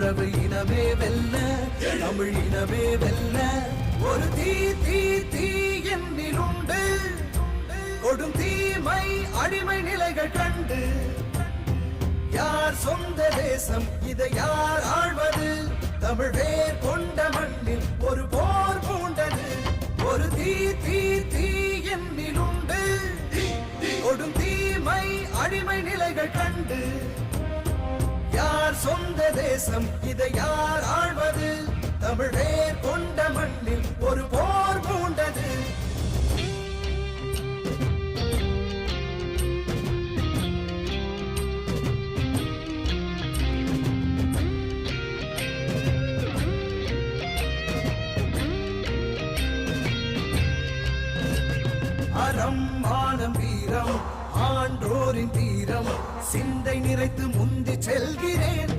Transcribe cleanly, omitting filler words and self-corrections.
உணர்வு இனமே வெல்ல, தமிழ் இனமே வெல்ல. ஒரு தீ தீ தீ என்னில் உண்டு, கொடும் தீமை அடிமை நிலைகள் கண்டு. யார் சொந்த தேசம், இதை யார் ஆழ்வது? தமிழ் வேர் கொண்ட மண்ணில் ஒரு போர் பூண்டது. ஒரு தீ தீ தீ என்னில் உண்டு, கொடும் தீமை அடிமை நிலைகள் கண்டு. யார் சொந்த தேசம், இதை யார் ஆழ்வது? தமிழ் வேர் கொண்ட மண்ணில் ஒரு போர் பூண்டது. அறம் மானம் வீரம் ஆன்றோரின் தீரம் சிந்தை நிறைத்து முந்தி செல்கிறேன்.